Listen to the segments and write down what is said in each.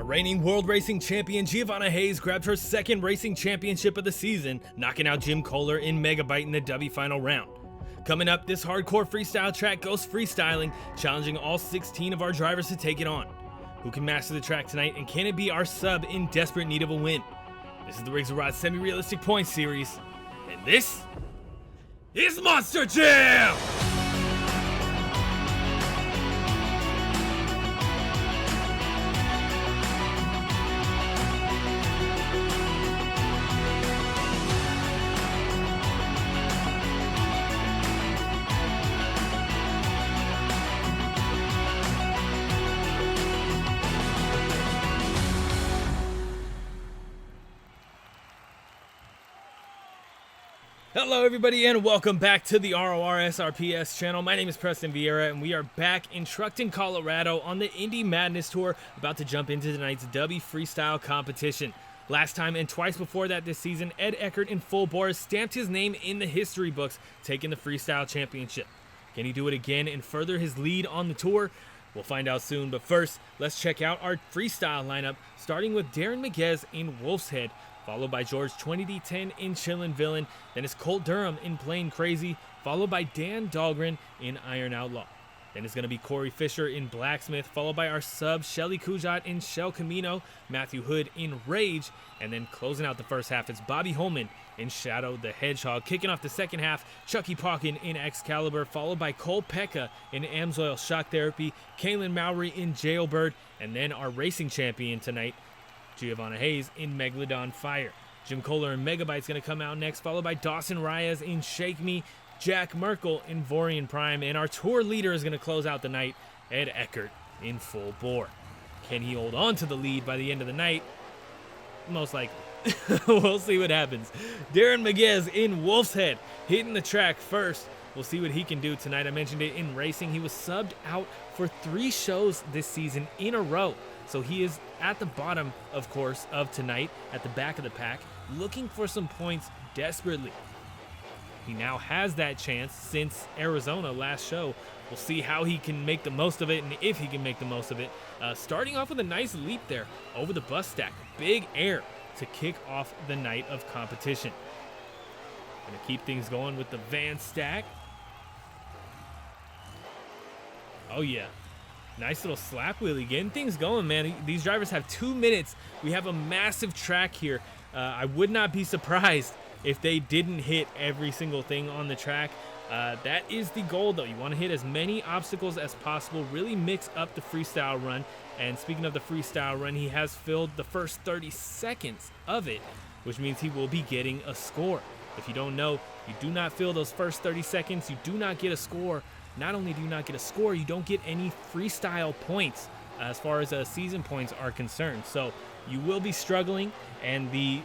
Our reigning World Racing Champion Giovana Hayes grabbed her second racing championship of the season, knocking out Koehler in Megabyte in the Dubby final round. Coming up, this hardcore freestyle track goes freestyling, challenging all 16 of our drivers to take it on. Who can master the track tonight, and can it be our sub in desperate need of a win? This is the Rorsrps semi-realistic points series, and this is Monster Jam! Hello everybody and welcome back to the Rorsrps channel. My name is Preston Vieira and we are back in Truckton, Colorado on the Indy Madness tour, about to jump into tonight's Dubby freestyle competition. Last time and twice before that this season, Ed Eckert in full bore stamped his name in the history books, taking the freestyle championship. Can he do it again and further his lead on the tour? We'll find out soon, but first, let's check out our freestyle lineup, starting with Darren Migues in Wolf's Head, followed by George 20D10 in Chillin Villain, then it's Colt Durham in Plain Krazy, followed by Dan Dahlgren in Iron Outlaw. Then it's going to be Cory Fisher in Blacksmith, followed by our sub Shelly Kuat in Shell Camino, Matthew Hood in Rage, and then closing out the first half, it's Bobby Holman in Shadow the Hedgehog. Kicking off the second half, Chucky Poin in Excaliber, followed by Cole Pekka in Amsoil Shock Therapy, Kaylin Mauy in Jailbird, and then our racing champion tonight, Giovana Hayes in Megalodon Fire. Jim Koehler in Megabyte's going to come out next, followed by Dawson Ryaz in Shake Me, Jack Merkel in Vorian Prime, and our tour leader is going to close out the night, Ed Eckert in Full Bore. Can he hold on to the lead by the end of the night? Most likely. We'll see what happens. Darren Migues in Wolf's Head, hitting the track first. We'll see what he can do tonight. I mentioned it in racing. He was subbed out for 3 shows this season in a row. So he is at the bottom, of course, of tonight, at the back of the pack, looking for some points desperately. He now has that chance since Arizona last show. We'll see how he can make the most of it and if he can make the most of it. Starting off with a nice leap there over the bus stack. Big air to kick off the night of competition. Gonna keep things going with the van stack. Oh yeah. Nice little slap wheelie, getting things going, man. These drivers have 2 minutes. We have a massive track here. I would not be surprised if they didn't hit every single thing on the track. That is the goal, though. You want to hit as many obstacles as possible, really mix up the freestyle run. And speaking of the freestyle run, he has filled the first 30 seconds of it, which means he will be getting a score. If you don't know, you do not fill those first 30 seconds, you do not get a score. Not only do you not get a score, you don't get any freestyle points as far as season points are concerned. So you will be struggling, and the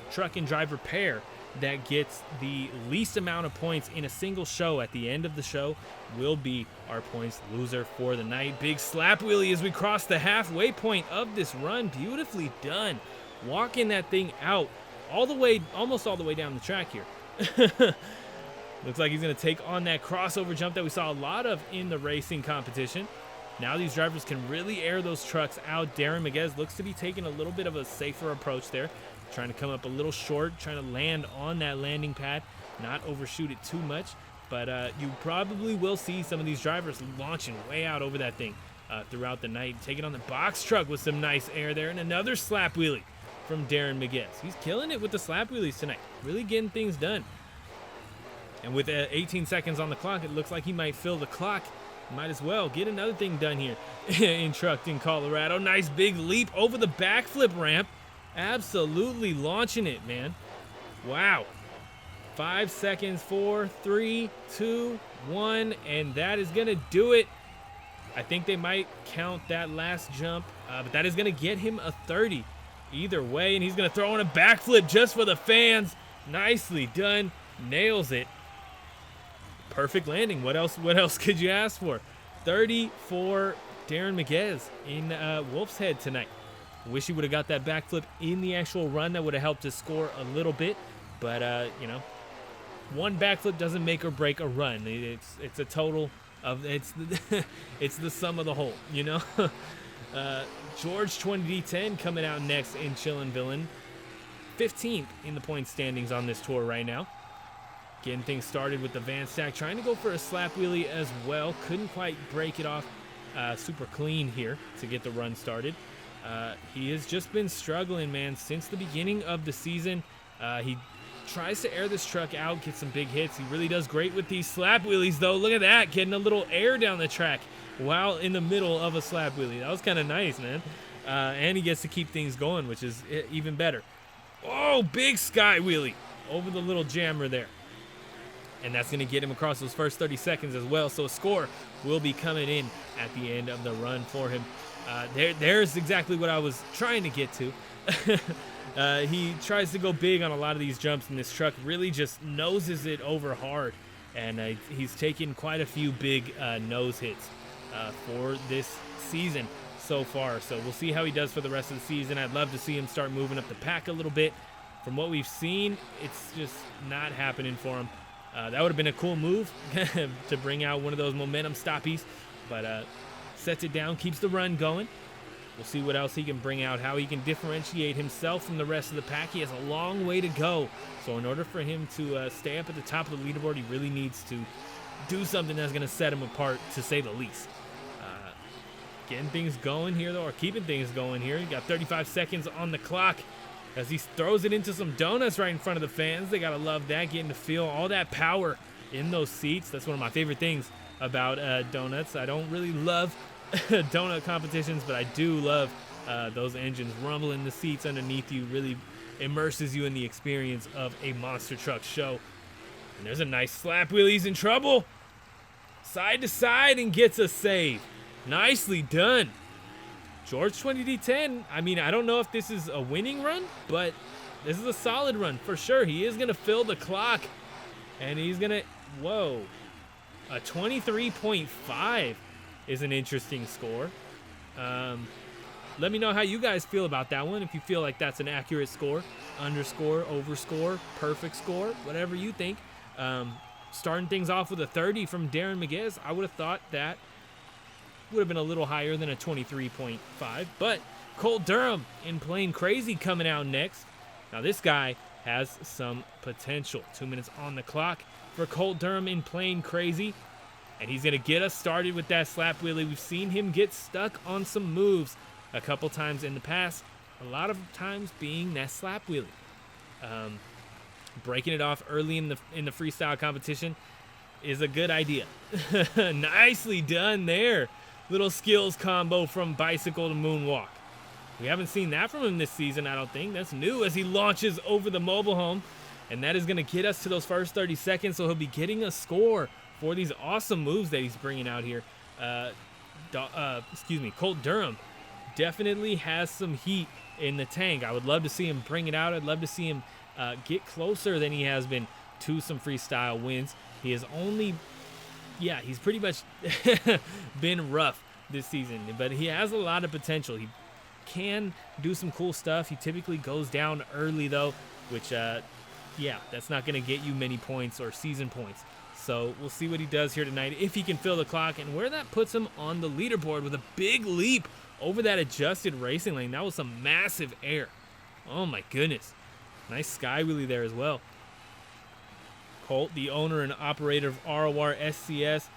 truck and driver pair that gets the least amount of points in a single show at the end of the show will be our points loser for the night. Big slap wheelie as we cross the halfway point of this run. Beautifully done. Walking that thing out all the way, almost all the way down the track here. Looks like he's going to take on that crossover jump that we saw a lot of in the racing competition. Now these drivers can really air those trucks out. Darren Migues looks to be taking a little bit of a safer approach there. Trying to come up a little short, trying to land on that landing pad, not overshoot it too much. But you probably will see some of these drivers launching way out over that thing throughout the night. Taking on the box truck with some nice air there. And another slap wheelie from Darren Migues. He's killing it with the slap wheelies tonight. Really getting things done. And with 18 seconds on the clock, it looks like he might fill the clock. Might as well get another thing done here in Truckton, Colorado. Nice big leap over the backflip ramp. Absolutely launching it, man. Wow. 5 seconds, 4, 3, 2, 1, and that is going to do it. I think they might count that last jump, but that is going to get him a 30 either way, and he's going to throw in a backflip just for the fans. Nicely done. Nails it. Perfect landing. What else could you ask for? 30 for Darren Migues in Wolf's Head tonight. Wish he would have got that backflip in the actual run. That would have helped his score a little bit. But, you know, one backflip doesn't make or break a run. It's a total of it's the sum of the whole, you know. George 20D10 coming out next in Chillin Villain. 15th in the point standings on this tour right now. Getting things started with the van stack. Trying to go for a slap wheelie as well. Couldn't quite break it off super clean here to get the run started. He has just been struggling, man, since the beginning of the season. He tries to air this truck out, get some big hits. He really does great with these slap wheelies, though. Look at that, getting a little air down the track while in the middle of a slap wheelie. That was kind of nice, man. And he gets to keep things going, which is even better. Oh, big sky wheelie over the little jammer there. And that's going to get him across those first 30 seconds as well. So a score will be coming in at the end of the run for him. There's exactly what I was trying to get to. He tries to go big on a lot of these jumps, and this truck really just noses it over hard. And he's taken quite a few big nose hits for this season so far. So we'll see how he does for the rest of the season. I'd love to see him start moving up the pack a little bit. From what we've seen, it's just not happening for him. That would have been a cool move to bring out one of those momentum stoppies, but sets it down, keeps the run going. We'll see what else he can bring out, how he can differentiate himself from the rest of the pack. He has a long way to go, so in order for him to stay up at the top of the leaderboard, he really needs to do something that's going to set him apart, to say the least. Getting things going here, though, or keeping things going here. He got 35 seconds on the clock as he throws it into some donuts right in front of the fans. They got to love that, getting to feel all that power in those seats. That's one of my favorite things about donuts. I don't really love donut competitions, but I do love those engines rumbling the seats underneath you. Really immerses you in the experience of a monster truck show. And there's a nice slap wheel. He's in trouble. Side to side and gets a save. Nicely done. George 20D10, I mean, I don't know if this is a winning run, but this is a solid run for sure. He is going to fill the clock, and he's going to, whoa, a 23.5 is an interesting score. Let me know how you guys feel about that one, if you feel like that's an accurate score, underscore, overscore, perfect score, whatever you think. Starting things off with a 30 from Darren Migues, I would have thought that would have been a little higher than a 23.5, but Colt Durham in Plain Krazy coming out next. Now this guy has some potential. 2 minutes on the clock for Colt Durham in Plain Krazy, and he's going to get us started with that slap wheelie. We've seen him get stuck on some moves a couple times in the past, a lot of times being that slap wheelie. Breaking it off early in the freestyle competition is a good idea. Nicely done there. Little skills combo from bicycle to moonwalk. We haven't seen that from him this season, I don't think. That's new as he launches over the mobile home. And that is going to get us to those first 30 seconds, so he'll be getting a score for these awesome moves that he's bringing out here. Colt Durham definitely has some heat in the tank. I would love to see him bring it out. I'd love to see him get closer than he has been to some freestyle wins. He has only... yeah, he's pretty much been rough this season, but he has a lot of potential. He can do some cool stuff. He typically goes down early, though, which, yeah, that's not going to get you many points or season points. So we'll see what he does here tonight, if he can fill the clock, and where that puts him on the leaderboard with a big leap over that adjusted racing lane. That was some massive air. Oh, my goodness. Nice sky wheelie there as well. Colt, the owner and operator of ROR SCS,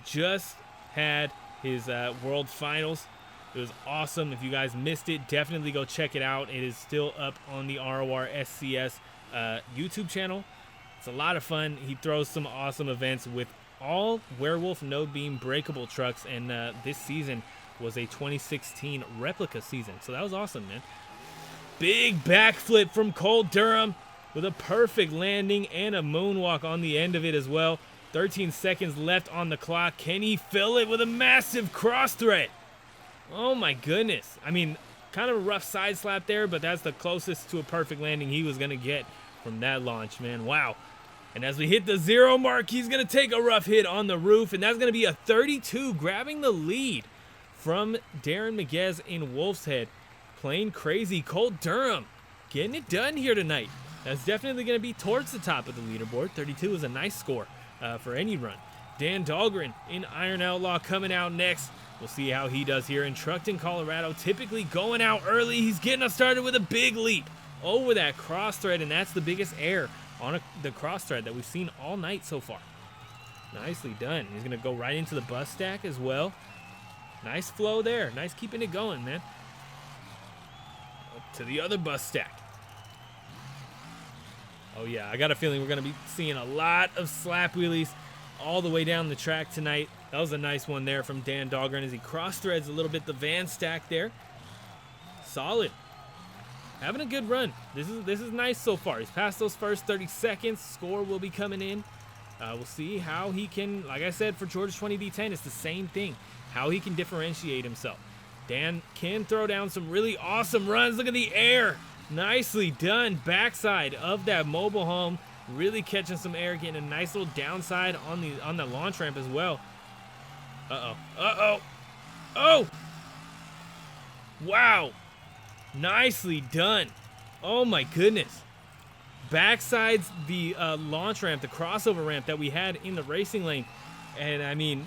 just had his World Finals. It was awesome. If you guys missed it, definitely go check it out. It is still up on the ROR SCS YouTube channel. It's a lot of fun. He throws some awesome events with all Werewolf No Beam breakable trucks, and this season was a 2016 replica season. So that was awesome, man. Big backflip from Colt Durham, with a perfect landing and a moonwalk on the end of it as well. 13 seconds left on the clock. Can he fill it with a massive cross thread? Oh my goodness. I mean, kind of a rough side slap there, but that's the closest to a perfect landing he was going to get from that launch, man. Wow. And as we hit the 0 mark, he's going to take a rough hit on the roof, and that's going to be a 32, grabbing the lead from Darren Migues in Wolf's Head. Plain Krazy. Colt Durham getting it done here tonight. That's definitely going to be towards the top of the leaderboard. 32 is a nice score for any run. Dan Dahlgren in Iron Outlaw coming out next. We'll see how he does here in Truckton, Colorado. Typically going out early. He's getting us started with a big leap over that cross thread, and that's the biggest air on the cross thread that we've seen all night so far. Nicely done. He's going to go right into the bus stack as well. Nice flow there. Nice keeping it going, man. Up to the other bus stack. Oh, yeah. I got a feeling we're going to be seeing a lot of slap wheelies all the way down the track tonight. That was a nice one there from Dan Dahlgren as he cross threads a little bit the van stack there. Solid. Having a good run. This is nice so far. He's passed those first 30 seconds. Score will be coming in. We'll see how he can, like I said, for Georgia 20D10, it's the same thing. How he can differentiate himself. Dan can throw down some really awesome runs. Look at the air. Nicely done. Backside of that mobile home. Really catching some air, getting a nice little downside on the launch ramp as well. Uh-oh. Uh-oh. Oh! Wow. Nicely done. Oh my goodness. Backsides the launch ramp, the crossover ramp that we had in the racing lane. And I mean,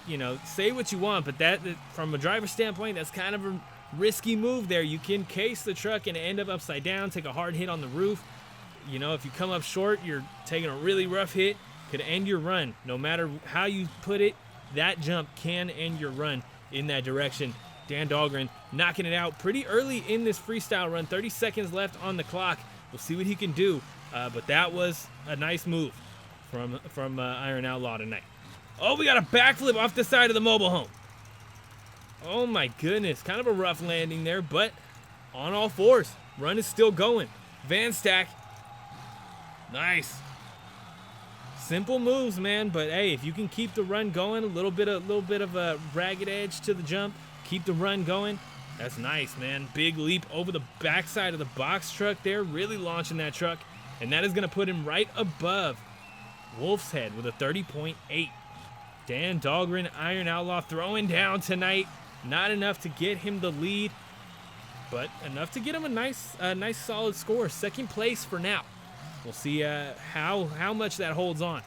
you know, say what you want, but that from a driver's standpoint, that's kind of a risky move there. You can case the truck and end up upside down, take a hard hit on the roof. You know, if you come up short, you're taking a really rough hit, could end your run. No matter how you put it, that jump can end your run in that direction. Dan Dahlgren knocking it out pretty early in this freestyle run. 30 seconds left on the clock. We'll see what he can do, but that was a nice move from Iron Outlaw tonight. Oh, we got a backflip off the side of the mobile home. Oh my goodness, kind of a rough landing there, but on all fours. Run is still going. Van stack. Nice. Simple moves, man, but hey, if you can keep the run going, a little bit of a ragged edge to the jump, keep the run going. That's nice, man. Big leap over the backside of the box truck there, really launching that truck, and that is going to put him right above Wolf's Head with a 30.8. Dan Dahlgren, Iron Outlaw, throwing down tonight. Not enough to get him the lead, but enough to get him a nice solid score. Second place for now. We'll see how much that holds on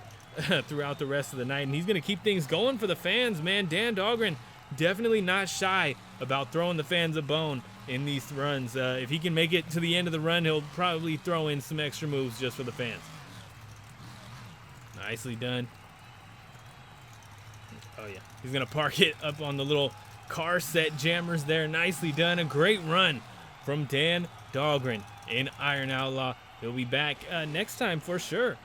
throughout the rest of the night, and he's going to keep things going for the fans, man. Dan Dahlgren definitely not shy about throwing the fans a bone in these runs. If he can make it to the end of the run, he'll probably throw in some extra moves just for the fans. Nicely done. Oh, yeah. He's going to park it up on the little car set jammers there. Nicely done. A great run from Dan Dahlgren in Iron Outlaw. He'll be back next time for sure.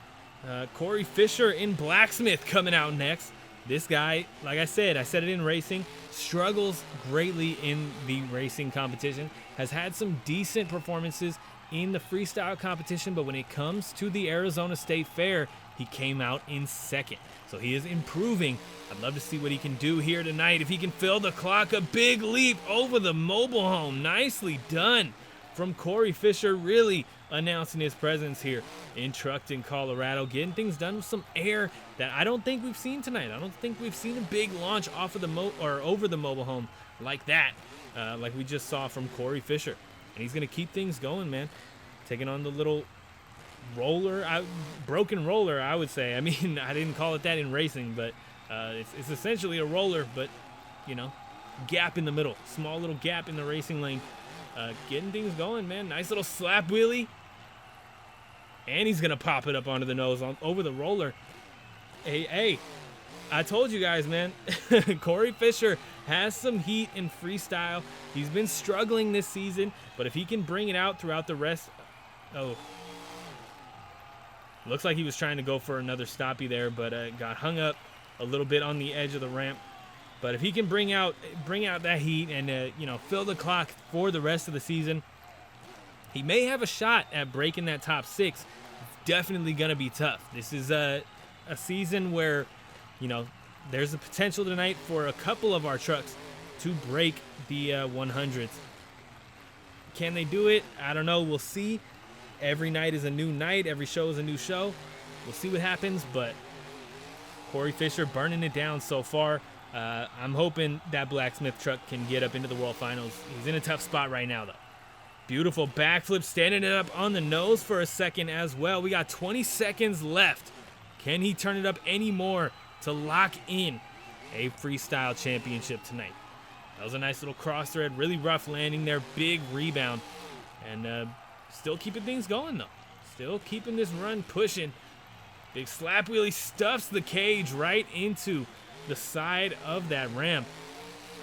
Cory Fisher in Blacksmith coming out next. This guy, like I said it in racing, struggles greatly in the racing competition. Has had some decent performances in the freestyle competition, but when it comes to the Arizona State Fair, he came out in second. So he is improving. I'd love to see what he can do here tonight. If he can fill the clock, a big leap over the mobile home. Nicely done from Cory Fisher, really announcing his presence here in Truckton, Colorado, getting things done with some air that I don't think we've seen tonight. I don't think we've seen a big launch off of the over the mobile home like that, like we just saw from Cory Fisher. And he's going to keep things going, man. Taking on the little roller, broken roller, I would say. I mean, I didn't call it that in racing, but it's essentially a roller, but, you know, gap in the middle. Small little gap in the racing lane. Getting things going, man. Nice little slap wheelie. And he's going to pop it up onto the nose over the roller. Hey, I told you guys, man. Cory Fisher has some heat in freestyle. He's been struggling this season, but if he can bring it out throughout the rest... Oh. Looks like he was trying to go for another stoppie there, but got hung up a little bit on the edge of the ramp. But if he can bring out that heat and you know, fill the clock for the rest of the season, he may have a shot at breaking that top six. It's definitely gonna be tough. This is a season where, you know, there's a potential tonight for a couple of our trucks to break the 100s. Can they do it? I don't know. We'll see. Every night is a new night. Every show is a new show. We'll see what happens. But Cory Fisher burning it down so far. I'm hoping that Blacksmith truck can get up into the World Finals. He's in a tough spot right now, though. Beautiful backflip, standing it up on the nose for a second as well. We got 20 seconds left. Can he turn it up any more to lock in a freestyle championship tonight? That was a nice little cross thread, really rough landing there, big rebound. And still keeping things going, though. Still keeping this run pushing. Big slap wheelie stuffs the cage right into the side of that ramp.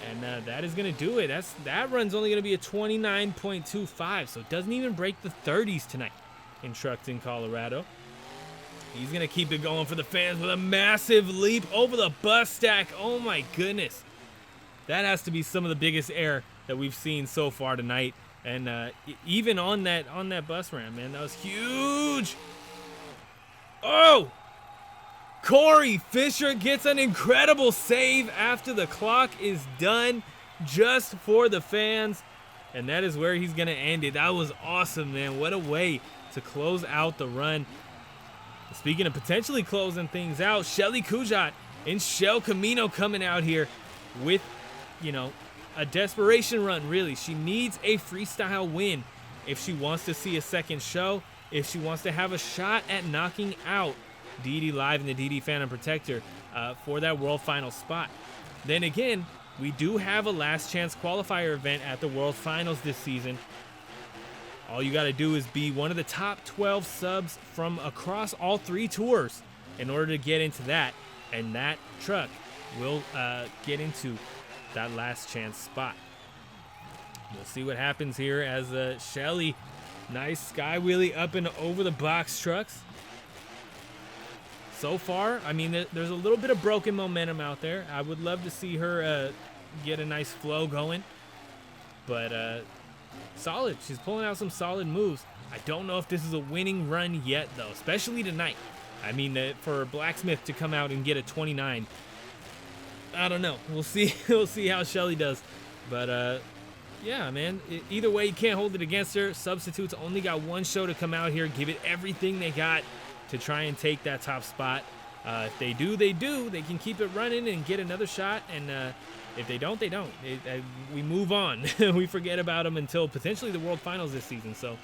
And that is going to do it. That run's only going to be a 29.25, so it doesn't even break the 30s tonight in Truckton, Colorado. He's going to keep it going for the fans with a massive leap over the bus stack. Oh, my goodness. That has to be some of the biggest air that we've seen so far tonight. And even on that bus ramp, man, that was huge. Oh! Cory Fisher gets an incredible save after the clock is done, just for the fans. And that is where he's going to end it. That was awesome, man. What a way to close out the run. Speaking of potentially closing things out, Shelly Kuat and Shell Camino coming out here with, you know, a desperation run, really. She needs a freestyle win if she wants to see a second show, if she wants to have a shot at knocking out DD Live and the DD Phantom Protector for that World Finals spot. Then again, we do have a last chance qualifier event at the World Finals this season. All you got to do is be one of the top 12 subs from across all 3 tours in order to get into that. And that truck will get into that last chance spot. We'll see what happens here as Shelley, nice sky wheelie up and over the box trucks. So far, I mean, there's a little bit of broken momentum out there. I would love to see her get a nice flow going. But solid. She's pulling out some solid moves. I don't know if this is a winning run yet, though, especially tonight. I mean, for Blacksmith to come out and get a 29, I don't know. We'll see. We'll see how Shelley does. But, yeah, man, either way, you can't hold it against her. Substitutes only got one show to come out here, give it everything they got to try and take that top spot. If they do, they do. They can keep it running and get another shot. And if they don't, they don't. We move on. We forget about them until potentially the World Finals this season. So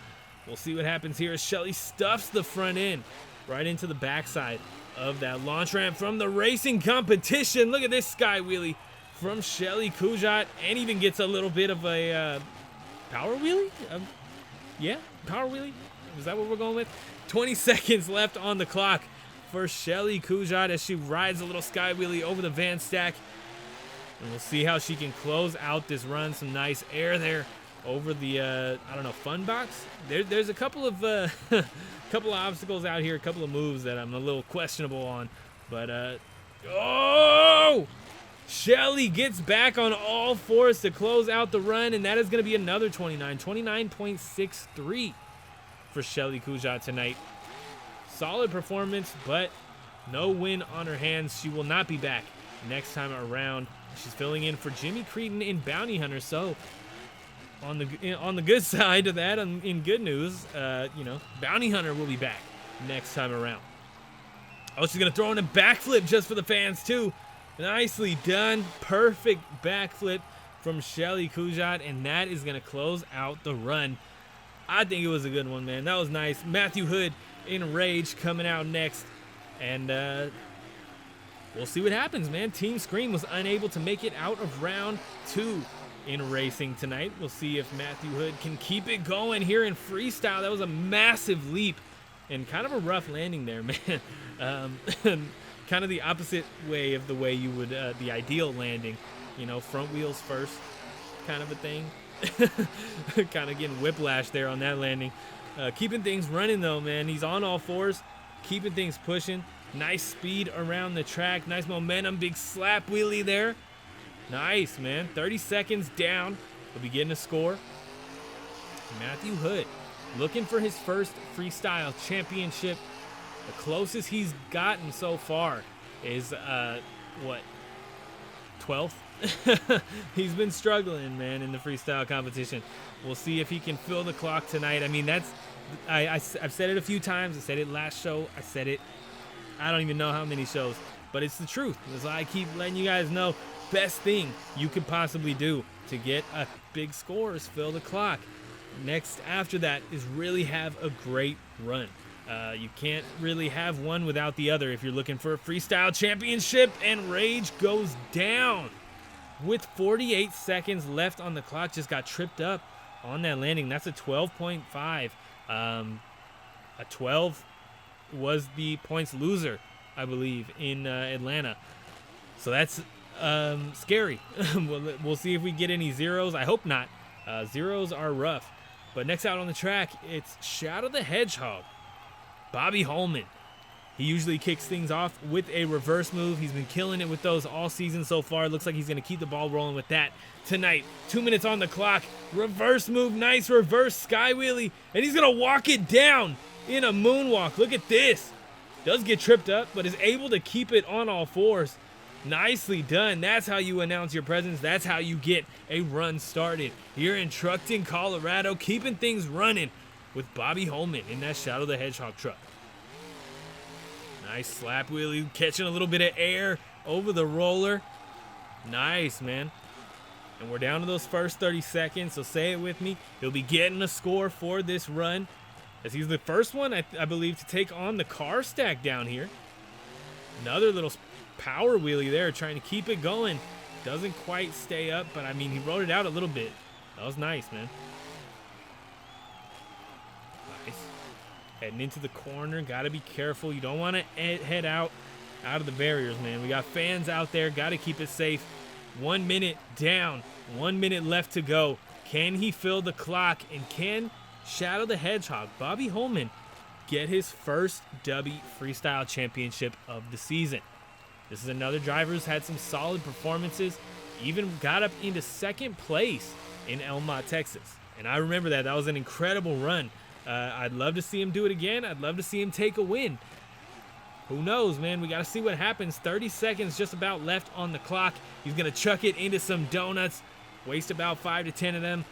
we'll see what happens here as Shelley stuffs the front end right into the backside of that launch ramp from the racing competition. Look at this sky wheelie from Shelly Kuat, and even gets a little bit of a power wheelie. Yeah, power wheelie. Is that what we're going with? 20 seconds left on the clock for Shelly Kuat as she rides a little sky wheelie over the van stack. And we'll see how she can close out this run. Some nice air there over the, I don't know, fun box. There's a couple of obstacles out here, a couple of moves that I'm a little questionable on. But, oh! Shelley gets back on all fours to close out the run, and that is going to be another 29.63 for Shelly Kuat tonight. Solid performance, but no win on her hands. She will not be back next time around. She's filling in for Jimmy Creedon in Bounty Hunter. So on the good side of that, in good news, you know, Bounty Hunter will be back next time around. Oh, she's gonna throw in a backflip just for the fans too. Nicely done, perfect backflip from Shelly Kuat, and that is gonna close out the run. I think it was a good one, man. That was nice. Matthew Hood in Rage coming out next. And we'll see what happens, man. Team Scream was unable to make it out of round 2 in racing tonight. We'll see if Matthew Hood can keep it going here in freestyle. That was a massive leap and kind of a rough landing there, man. Kind of the opposite way of the way you would, the ideal landing. You know, front wheels first kind of a thing. Kind of getting whiplash there on that landing. Keeping things running though, man. He's on all fours, keeping things pushing. Nice speed around the track, nice momentum, big slap wheelie there. Nice, man. 30 seconds down. We'll be getting a score. Matthew Hood looking for his first freestyle championship. The closest he's gotten so far is what, 12th? He's been struggling, man, in the freestyle competition. We'll see if he can fill the clock tonight. I mean, I've said it a few times. I said it last show. I said it, I don't even know how many shows, but it's the truth. That's why I keep letting you guys know. Best thing you could possibly do to get a big score is fill the clock. Next after that is really have a great run. You can't really have one without the other if you're looking for a freestyle championship, and Rage goes down. with 48 seconds left on the clock, just got tripped up on that landing. That's a 12.5. A 12 was the points loser, I believe, in Atlanta. So that's scary. We'll see if we get any zeros. I hope not. Zeros are rough. But next out on the track, it's Shadow the Hedgehog, Bobby Holman. He usually kicks things off with a reverse move. He's been killing it with those all season so far. Looks like he's going to keep the ball rolling with that tonight. 2 minutes on the clock. Reverse move. Nice reverse sky wheelie. And he's going to walk it down in a moonwalk. Look at this. Does get tripped up, but is able to keep it on all fours. Nicely done. That's how you announce your presence. That's how you get a run started here in Truckton, Colorado, keeping things running with Bobby Holman in that Shadow the Hedgehog truck. Nice slap wheelie, catching a little bit of air over the roller. Nice, man. And we're down to those first 30 seconds, so say it with me. He'll be getting a score for this run, as he's the first one, I believe, to take on the car stack down here. Another little power wheelie there, trying to keep it going. Doesn't quite stay up, but I mean, he rode it out a little bit. That was nice, man. Nice. Heading into the corner, gotta be careful. You don't want to head out of the barriers, man. We got fans out there, gotta keep it safe. 1 minute down, 1 minute left to go. Can he fill the clock, and can Shadow the Hedgehog, Bobby Holman, get his first Dubby Freestyle Championship of the season? This is another driver who's had some solid performances, even got up into second place in Elmont, Texas. And I remember that. That was an incredible run. I'd love to see him do it again. I'd love to see him take a win. Who knows, man? We got to see what happens. 30 seconds just about left on the clock. He's going to chuck it into some donuts, waste about 5 to 10 of them,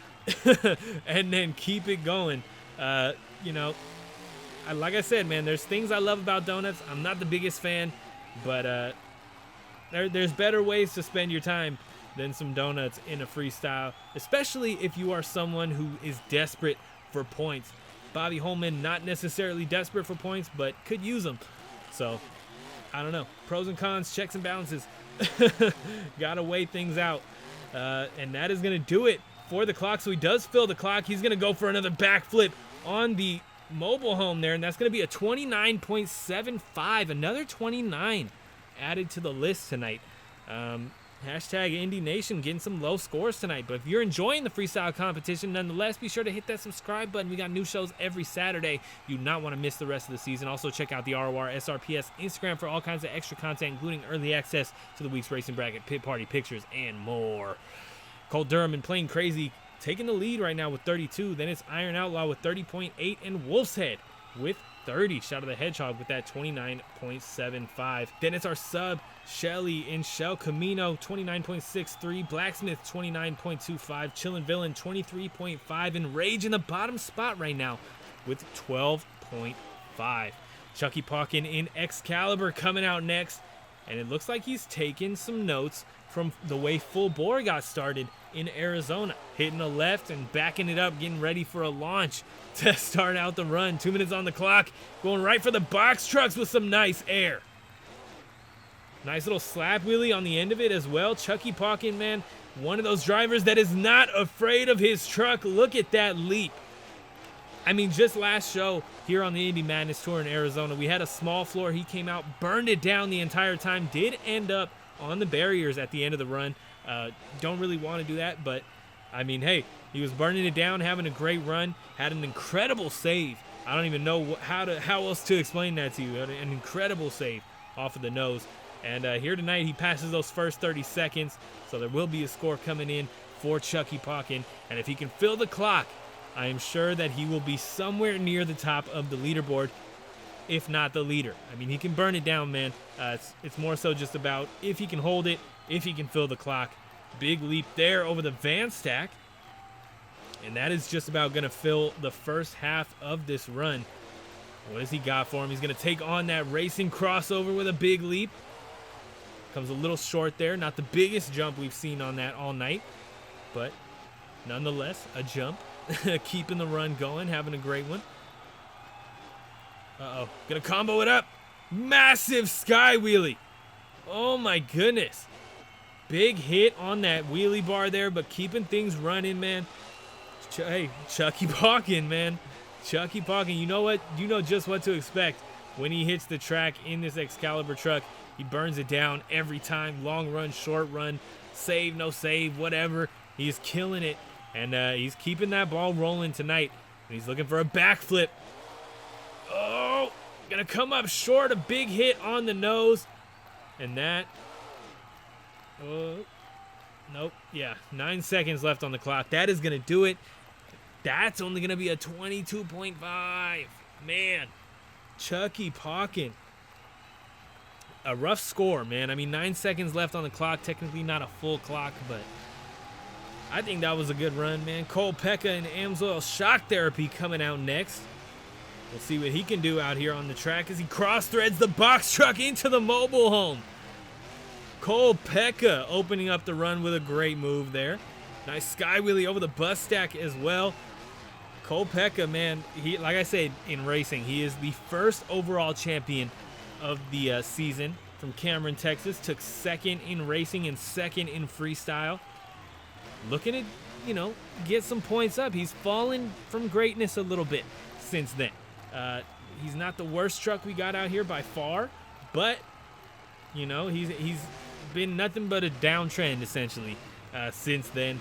and then keep it going. You know, like I said, man, there's things I love about donuts. I'm not the biggest fan, but there's better ways to spend your time than some donuts in a freestyle, especially if you are someone who is desperate for points. Bobby Holman, not necessarily desperate for points, but could use them. So, I don't know. Pros and cons, checks and balances. Got to weigh things out. And that is going to do it for the clock. So he does fill the clock. He's going to go for another backflip on the mobile home there, and that's going to be a 29.75. Another 29 added to the list tonight. Hashtag Indy Nation getting some low scores tonight. But if you're enjoying the freestyle competition, nonetheless, be sure to hit that subscribe button. We got new shows every Saturday. You do not want to miss the rest of the season. Also, check out the ROR SRPS Instagram for all kinds of extra content, including early access to the week's racing bracket, pit party pictures, and more. Colt Durham and Plain Crazy taking the lead right now with 32. Then it's Iron Outlaw with 30.8 and Wolf's Head with 30. Shadow the Hedgehog with that 29.75. Then it's our sub Shelley in Shell Camino 29.63. Blacksmith 29.25. Chillin Villain 23.5. And Rage in the bottom spot right now with 12.5. Chucky Poin in Excaliber coming out next. And it looks like he's taking some notes from the way Full Bore got started in Arizona. Hitting a left and backing it up, getting ready for a launch to start out the run. 2 minutes on the clock, going right for the box trucks with some nice air. Nice little slap wheelie on the end of it as well. Chucky Poin, man, one of those drivers that is not afraid of his truck. Look at that leap. I mean, just last show here on the Indy Madness Tour in Arizona, we had a small floor. He came out, burned it down the entire time, did end up on the barriers at the end of the run. Don't really want to do that, but I mean, hey, he was burning it down, having a great run, had an incredible save. I don't even know how else to explain that to you. An incredible save off of the nose. And here tonight, he passes those first 30 seconds, so there will be a score coming in for Chucky Poin. And if he can fill the clock, I am sure that he will be somewhere near the top of the leaderboard, if not the leader. I mean, he can burn it down, man. It's more so just about if he can hold it, if he can fill the clock. Big leap there over the van stack. And that is just about going to fill the first half of this run. What has he got for him? He's going to take on that racing crossover with a big leap. Comes a little short there. Not the biggest jump we've seen on that all night, but nonetheless, a jump. Keeping the run going, having a great one. Uh-oh. Gonna combo it up. Massive sky wheelie. Oh my goodness. big hit on that wheelie bar there, but keeping things running, man. Hey, Chucky Poin, man. Chucky Poin, you know what? You know just what to expect when he hits the track in this Excaliber truck. He burns it down every time. Long run, short run, save, no save, whatever. He's killing it, and he's keeping that ball rolling tonight. And he's looking for a backflip. Oh, gonna come up short. A big hit on the nose, and that. Nope. Yeah, 9 seconds left on the clock. That is gonna do it. That's only gonna be a 22.5. Man, Chucky Poin. A rough score, man. I mean, 9 seconds left on the clock. Technically not a full clock, but I think that was a good run, man. Cole Pekka and Amsoil shock therapy coming out next. We'll see what he can do out here on the track as he cross-threads the box truck into the mobile home. Cole Pekka opening up the run with a great move there. Nice sky wheelie over the bus stack as well. Cole Pekka, man, he, like I said, in racing, he is the first overall champion of the season from Cameron, Texas. Took second in racing and second in freestyle. Looking to, you know, get some points up. He's fallen from greatness a little bit since then. He's not the worst truck we got out here by far, but, you know, he's been nothing but a downtrend essentially since then.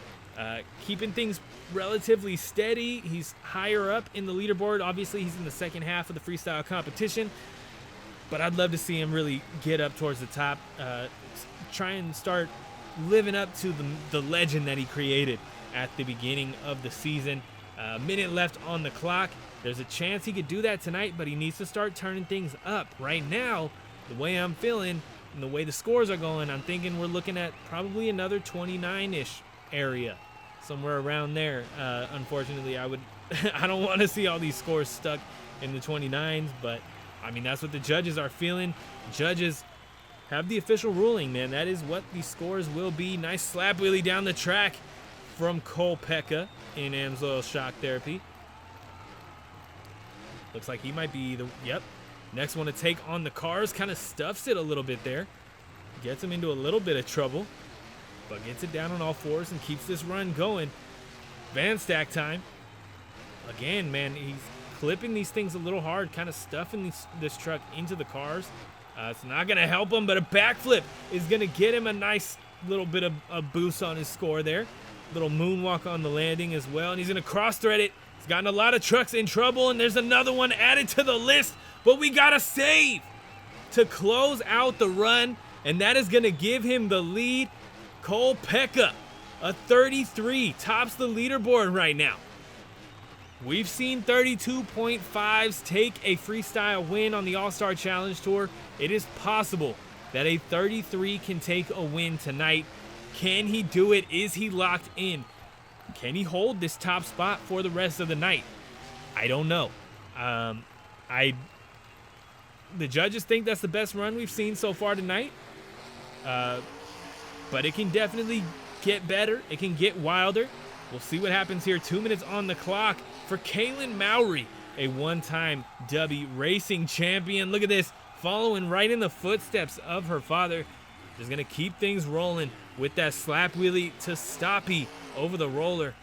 Keeping things relatively steady. He's higher up in the leaderboard. Obviously, he's in the second half of the freestyle competition, but I'd love to see him really get up towards the top. Try and start living up to the legend that he created at the beginning of the season. A minute left on the clock. There's a chance he could do that tonight, but he needs to start turning things up. Right now, the way I'm feeling and the way the scores are going, I'm thinking we're looking at probably another 29-ish area, somewhere around there. Unfortunately, I don't want to see all these scores stuck in the 29s, but I mean, that's what the judges are feeling. Judges have the official ruling, man. That is what the scores will be. Nice slap wheelie down the track from Cole Pekka in Amsoil shock therapy. Looks like he might be the, yep, next one to take on the cars. Kind of stuffs it a little bit there. Gets him into a little bit of trouble, but gets it down on all fours and keeps this run going. Van stack time. Again, man, he's clipping these things a little hard, kind of stuffing this truck into the cars. It's not going to help him, but a backflip is going to get him a nice little bit of a boost on his score there. Little moonwalk on the landing as well, and he's going to cross-thread it. He's gotten a lot of trucks in trouble, and there's another one added to the list, but we got to save to close out the run, and that is going to give him the lead. Cole Pekka, a 33, tops the leaderboard right now. We've seen 32.5s take a freestyle win on the All-Star Challenge Tour. It is possible that a 33 can take a win tonight. Can he do it? Is he locked in? Can he hold this top spot for the rest of the night? I don't know. The judges think that's the best run we've seen so far tonight. But it can definitely get better. It can get wilder. We'll see what happens here. 2 minutes on the clock for Kaylin Mauy, a one-time Dubby racing champion. Look at this, following right in the footsteps of her father. Just gonna keep things rolling with that slap wheelie to stoppy over the roller.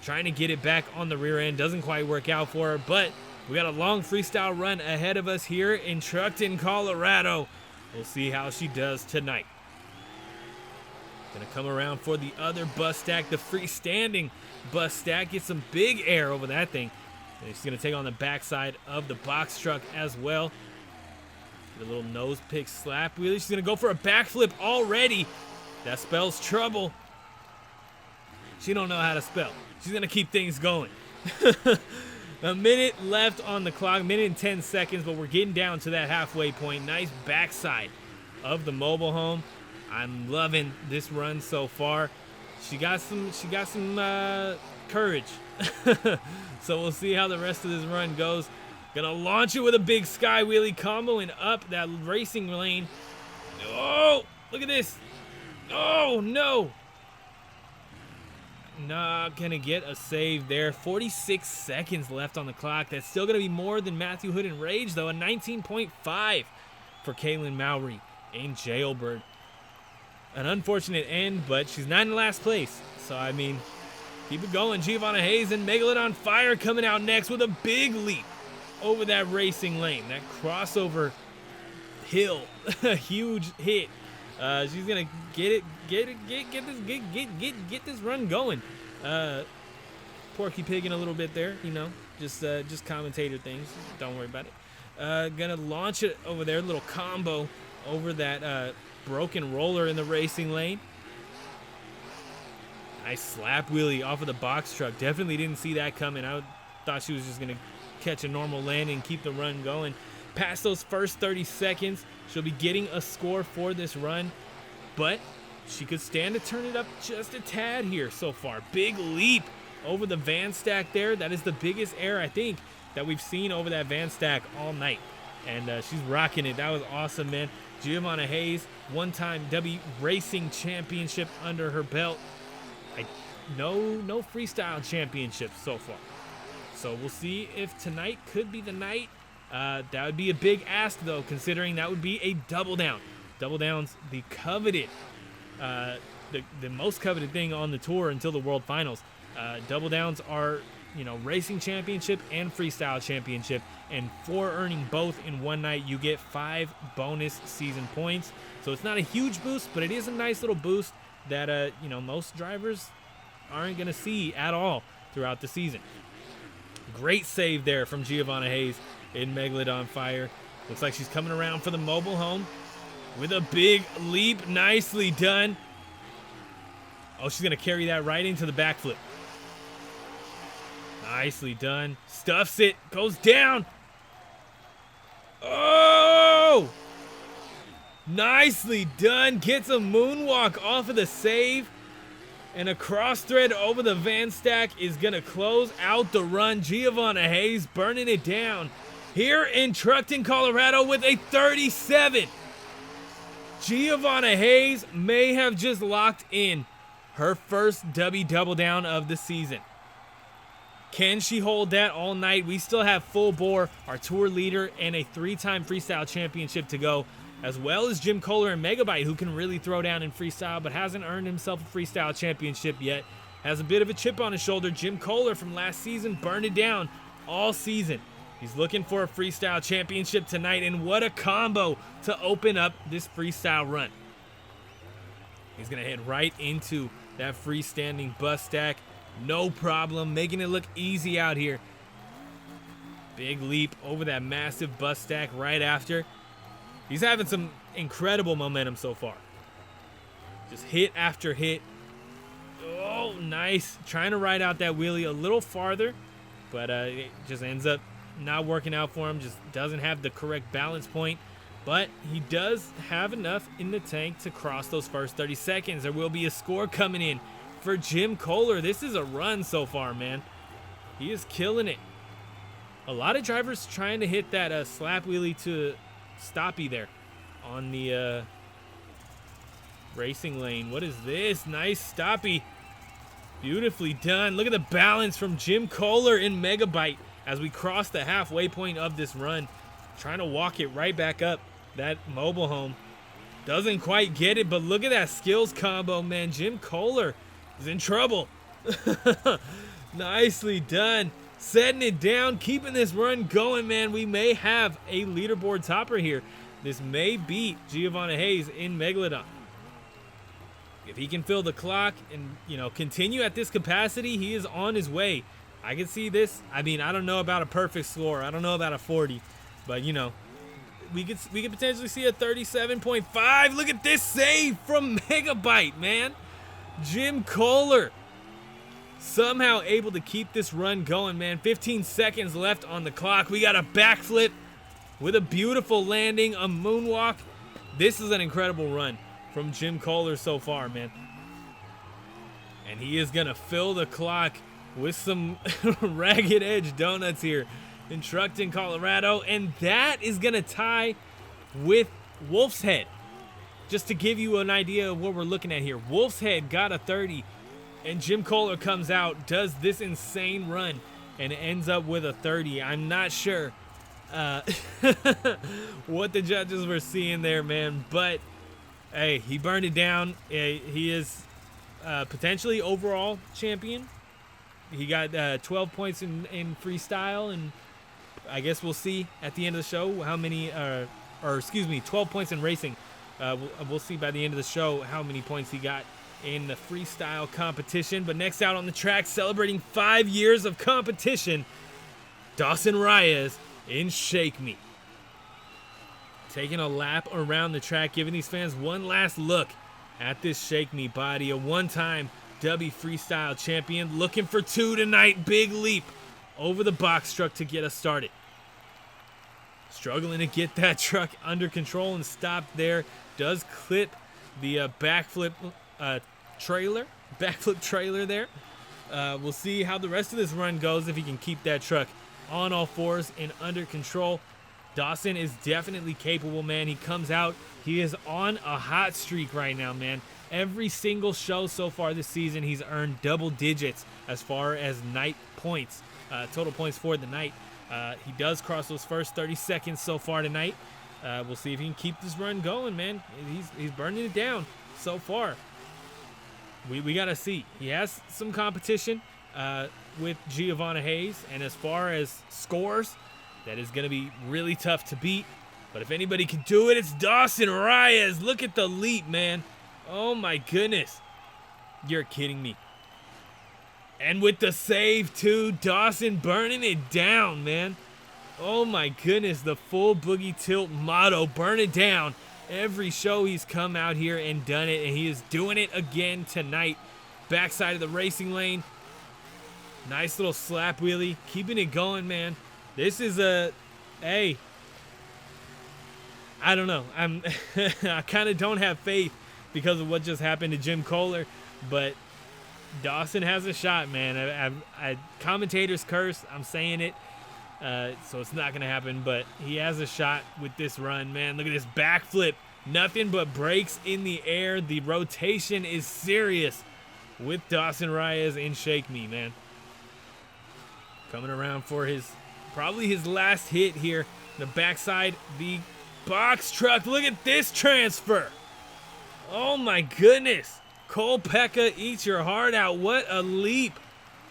Trying to get it back on the rear end. Doesn't quite work out for her, but we got a long freestyle run ahead of us here in Truckton, Colorado. We'll see how she does tonight. Gonna come around for the other bus stack, the freestanding bus stack. Get some big air over that thing. And she's gonna take on the backside of the box truck as well. Get a little nose pick slap wheelie. She's gonna go for a backflip already. That spells trouble. She don't know how to spell. She's gonna keep things going. A minute left on the clock, minute and 10 seconds, but we're getting down to that halfway point. Nice backside of the mobile home. I'm loving this run so far. She got some courage. So we'll see how the rest of this run goes. Gonna launch it with a big sky wheelie combo and up that racing lane. Oh, look at this. Oh no. Not gonna get a save there. 46 seconds left on the clock. That's still gonna be more than Matthew Hood and Rage though. A 19.5 for Kaylin Mauy in Jailbird. an unfortunate end, but she's not in last place. So, I mean, keep it going. Giovana Hayes and Megalodon Fire coming out next with a big leap over that racing lane. That crossover hill, a huge hit. She's gonna get this run going. Porky pigging a little bit there, you know, just commentator things. Don't worry about it. Gonna launch it over there, little combo over that broken roller in the racing lane. Nice slap wheelie off of the box truck. Definitely didn't see that coming. I thought she was just gonna catch a normal landing, keep the run going. Past those first 30 seconds, she'll be getting a score for this run, but she could stand to turn it up just a tad here so far. Big leap over the van stack there. That is the biggest air, I think, that we've seen over that van stack all night. And she's rocking it. That was awesome, man. Giovana Hayes, one-time W Racing Championship under her belt. No freestyle championships so far. So we'll see if tonight could be the night. That would be a big ask, though, considering that would be a double down. Double down's the coveted, the most coveted thing on the tour until the World Finals. Double downs are, you know, racing championship and freestyle championship, and for earning both in one night, you get 5 bonus season points. So it's not a huge boost, but it is a nice little boost that you know, most drivers aren't gonna see at all throughout the season. Great save there from Giovana Hayes in Megalodon Fire. Looks like she's coming around for the mobile home with a big leap. Nicely done. Oh, she's gonna carry that right into the backflip. Nicely done. Stuffs it. Goes down. Oh! Nicely done. Gets a moonwalk off of the save. And a cross thread over the van stack is going to close out the run. Giovana Hayes burning it down here in Truckton, Colorado with a 37. Giovana Hayes may have just locked in her first W double down of the season. Can she hold that all night? We still have Full Bore, our tour leader, and a 3-time freestyle championship to go, as well as Jim Koehler and Megabyte, who can really throw down in freestyle, but hasn't earned himself a freestyle championship yet. Has a bit of a chip on his shoulder. Jim Koehler from last season burned it down all season. He's looking for a freestyle championship tonight, and what a combo to open up this freestyle run. He's going to head right into that freestanding bus stack. No problem, making it look easy out here. Big leap over that massive bus stack right after. He's having some incredible momentum so far. Just hit after hit. Oh, nice. Trying to ride out that wheelie a little farther, but it just ends up not working out for him. Just doesn't have the correct balance point, but he does have enough in the tank to cross those first 30 seconds. There will be a score coming in for Jim Koehler. This is a run so far, man. He is killing it. A lot of drivers trying to hit that slap wheelie to stoppy there on the racing lane. What is this? Nice stoppy. Beautifully done. Look at the balance from Jim Koehler in Megabyte as we cross the halfway point of this run. Trying to walk it right back up that mobile home. Doesn't quite get it, but look at that skills combo, man. Jim Koehler is in trouble. Nicely done. Setting it down, keeping this run going, man. We may have a leaderboard topper here. This may beat Giovana Hayes in Megalodon. If he can fill the clock and, you know, continue at this capacity, he is on his way. I can see this. I mean, I don't know about a perfect score. I don't know about a 40, but, you know, we could potentially see a 37.5. Look at this save from Megabyte, man. Jim Koehler somehow able to keep this run going, man. 15 seconds left on the clock. We got a backflip with a beautiful landing, a moonwalk. This is an incredible run from Jim Koehler so far, man. And he is going to fill the clock with some Ragged Edge donuts here in Truckton, Colorado. And that is going to tie with Wolf's Head. Just to give you an idea of what we're looking at here. Wolf's Head got a 30. And Jim Koehler comes out, does this insane run, and ends up with a 30. I'm not sure what the judges were seeing there, man. But Hey, he burned it down. He is potentially overall champion. He got 12 points in freestyle, and I guess we'll see at the end of the show how many, or excuse me, 12 points in racing. We'll see by the end of the show how many points he got in the freestyle competition. But next out on the track, celebrating 5 years of competition, Dawson Ryaz in Shake Me. Taking a lap around the track, giving these fans one last look at this Shake Me body. A one-time Dubby freestyle champion, looking for 2 tonight. Big leap over the box truck to get us started. Struggling to get that truck under control and stopped there. Does clip the backflip trailer there. We'll see how the rest of this run goes, if he can keep that truck on all fours and under control. Dawson is definitely capable, man. He comes out. He is on a hot streak right now, man. Every single show so far this season, he's earned double digits as far as night points, total points for the night. He does cross those first 30 seconds so far tonight. We'll see if he can keep this run going, man. He's burning it down so far. We got to see. He has some competition with Giovana Hayes, and as far as scores, that is going to be really tough to beat. But if anybody can do it, it's Dawson Ryaz. Look at the leap, man. Oh, my goodness. You're kidding me. And with the save, too. Dawson burning it down, man. Oh, my goodness. The full boogie tilt motto. Burn it down. Every show he's come out here and done it, and he is doing it again tonight. Backside of the racing lane. Nice little slap wheelie. Keeping it going, man. This is hey, I don't know. I kind of don't have faith because of what just happened to Jim Koehler, but Dawson has a shot, man. Commentators curse. I'm saying it, so it's not gonna happen. But he has a shot with this run, man. Look at this backflip. Nothing but breaks in the air. The rotation is serious with Dawson Ryaz in Shake Me, man. Coming around for probably his last hit here. The backside, the box truck. Look at this transfer. Oh my goodness. Cole Pekka eats your heart out. What a leap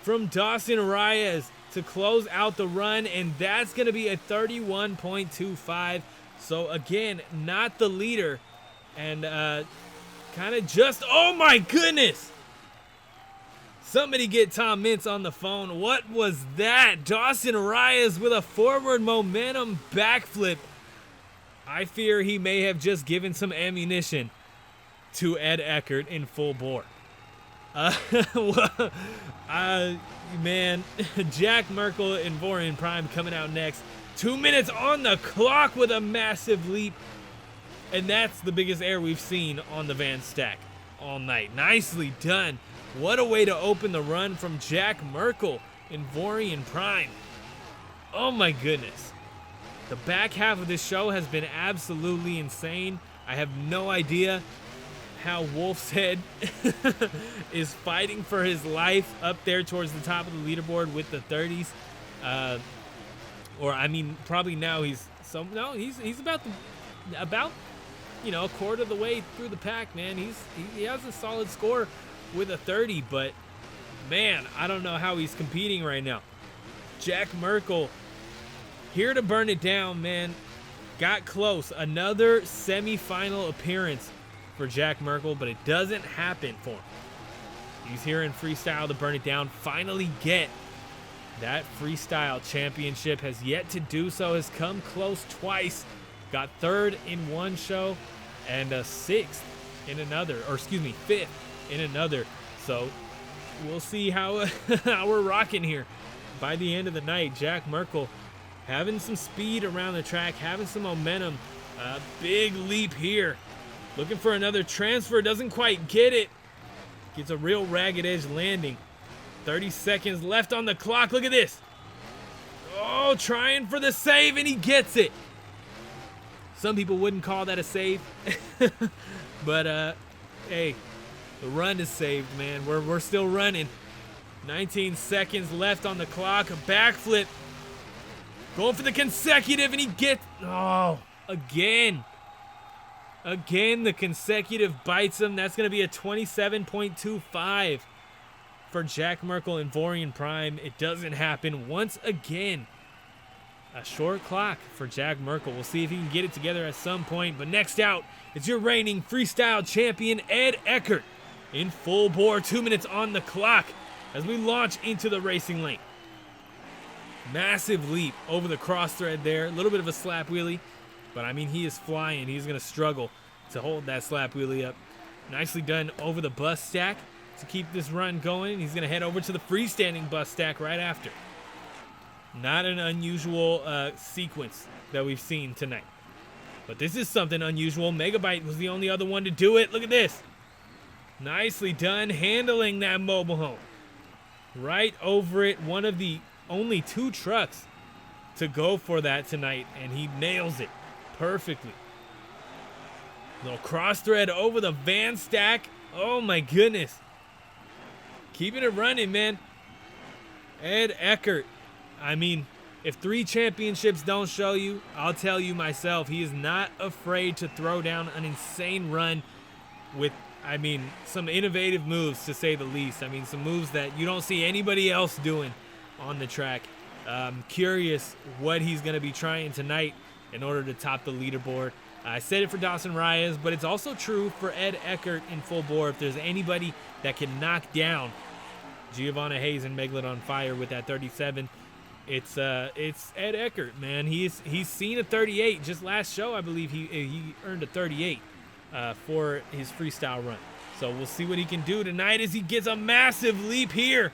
from Dawson Ryaz to close out the run. And that's going to be a 31.25. So again, not the leader. And kind of just, oh my goodness. Somebody get Tom Mintz on the phone. What was that? Dawson Ryaz with a forward momentum backflip. I fear he may have just given some ammunition to Ed Eckert in full bore. Man, Jack Merkel and Vorian Prime coming out next. 2 minutes on the clock with a massive leap. And that's the biggest air we've seen on the Van Stack all night. Nicely done. What a way to open the run from Jack Merkel and Vorian Prime. Oh my goodness. The back half of this show has been absolutely insane. I have no idea how Wolf's Head is fighting for his life up there towards the top of the leaderboard with the 30s. Or I mean, probably now he's about a quarter of the way through the pack, man. He has a solid score with a 30, but man, I don't know how he's competing right now. Jack Merkel here to burn it down, man. Got close. Another semifinal appearance for Jack Merkel, but it doesn't happen for him. He's here in freestyle to burn it down. Finally get that freestyle championship. Has yet to do so. Has come close twice. Got third in one show and a sixth in another, or excuse me, fifth in another. So we'll see how we're rocking here by the end of the night. Jack Merkel having some speed around the track, having some momentum. Big leap here. Looking for another transfer, doesn't quite get it. Gets a real ragged edge landing. 30 seconds left on the clock. Look at this. Oh, trying for the save, and he gets it. Some people wouldn't call that a save. But, hey, the run is saved, man. We're still running. 19 seconds left on the clock. A backflip. Going for the consecutive, and he gets... Oh, again. Again, the consecutive bites him. That's going to be a 27.25 for Jack Merkel and Vorian Prime. It doesn't happen once again. A short clock for Jack Merkel. We'll see if he can get it together at some point. But next out, it's your reigning freestyle champion, Ed Eckert, in full bore. 2 minutes on the clock as we launch into the racing lane. Massive leap over the cross thread there. A little bit of a slap wheelie. But, I mean, he is flying. He's going to struggle to hold that slap wheelie up. Nicely done over the bus stack to keep this run going. He's going to head over to the freestanding bus stack right after. Not an unusual sequence that we've seen tonight. But this is something unusual. Megabyte was the only other one to do it. Look at this. Nicely done handling that mobile home. Right over it. One of the only 2 trucks to go for that tonight. And he nails it perfectly. Little cross thread over the van stack. Oh my goodness. Keeping it running, man. Ed Eckert. I mean, if 3 championships don't show you, I'll tell you myself, he is not afraid to throw down an insane run with, I mean, some innovative moves, to say the least. I mean, some moves that you don't see anybody else doing on the track. Curious what he's going to be trying tonight in order to top the leaderboard. I said it for Dawson Ryaz, but it's also true for Ed Eckert in full bore. If there's anybody that can knock down Giovana Hayes and Megalodon Fire with that 37, it's Ed Eckert, man. He's seen a 38 just last show. I believe he earned a 38 for his freestyle run. So we'll see what he can do tonight as he gets a massive leap here.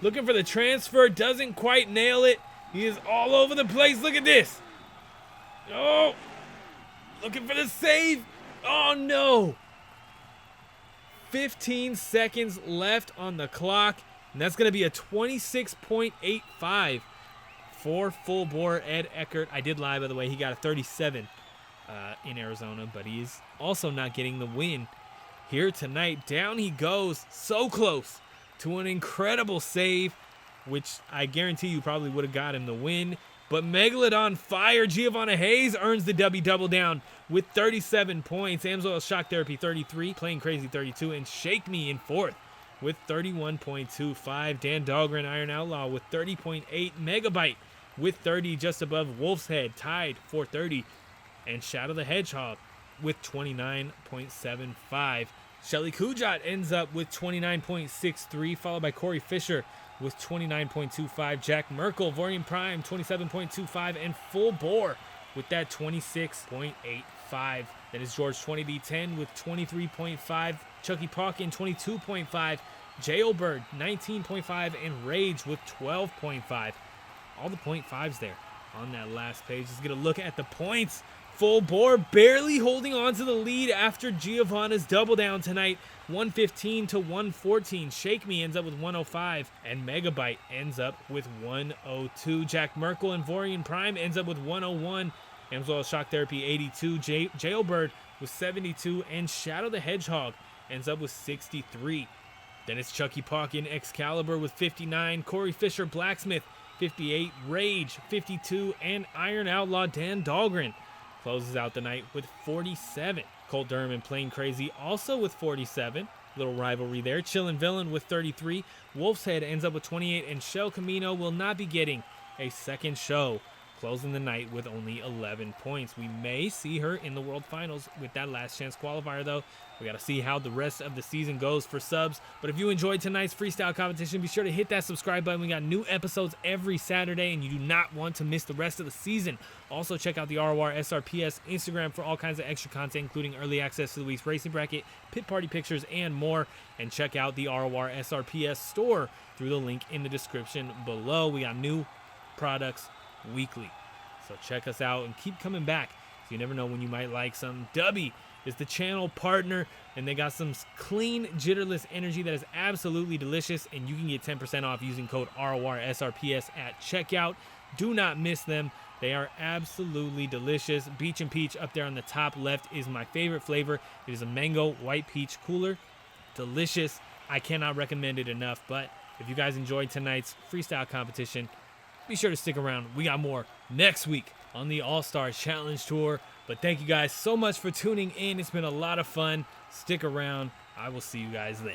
Looking for the transfer, doesn't quite nail it. He is all over the place. Look at this. Oh, looking for the save. Oh no. 15 seconds left on the clock, and that's going to be a 26.85 for full bore Ed Eckert. I did lie, by the way. He got a 37 in Arizona, but he's also not getting the win here tonight. Down he goes, so close to an incredible save, which I guarantee you probably would have got him the win. But Megalodon Fire, Giovana Hayes earns the Dubby double down with 37 points. Amsoil Shock Therapy 33, Playing Crazy 32, and Shake Me in 4th with 31.25. Dan Dahlgren Iron Outlaw with 30.8. Megabyte with 30, just above Wolf's Head, tied for 30. And Shadow the Hedgehog with 29.75. Shelly Kuat ends up with 29.63, followed by Cory Fisher with 29.25. Jack Merkel, Vorian Prime, 27.25, and full bore with that 26.85. Then is George 20B10 with 23.5, Chucky Poin 22.5, Jailbird 19.5, and Rage with 12.5. All the .5s there on that last page. Let's get a look at the points. Full bore barely holding on to the lead after Giovanna's double down tonight. 115 to 114. Shake Me ends up with 105, and Megabyte ends up with 102. Jack Merkel and Vorian Prime ends up with 101. Amsoil Shock Therapy 82. Jailbird with 72, and Shadow the Hedgehog ends up with 63. Then it's Chucky Poin, Excaliber with 59. Cory Fisher Blacksmith 58. Rage 52, and Iron Outlaw Dan Dahlgren closes out the night with 47. Colt Durham and Playing Crazy also with 47. Little rivalry there. Chillin Villain with 33. Wolf's Head ends up with 28. And Camino will not be getting a second show, closing the night with only 11 points. We may see her in the World Finals with that last chance qualifier, though. We got to see how the rest of the season goes for subs. But if you enjoyed tonight's freestyle competition, be sure to hit that subscribe button. We got new episodes every Saturday, and you do not want to miss the rest of the season. Also, check out the RSRPS Instagram for all kinds of extra content, including early access to the week's racing bracket, pit party pictures, and more. And check out the RSRPS store through the link in the description below. We got new products weekly, so check us out and keep coming back. So you never know when you might like some. Dubby is the channel partner, and they got some clean, jitterless energy that is absolutely delicious, and you can get 10% off using code RORSRPS at checkout. Do not miss them. They are absolutely delicious. Beach and Peach up there on the top left is my favorite flavor. It is a mango white peach cooler. Delicious. I cannot recommend it enough. But if you guys enjoyed tonight's freestyle competition, be sure to stick around. We got more next week on the All-Star Challenge Tour. But thank you guys so much for tuning in. It's been a lot of fun. Stick around. I will see you guys then.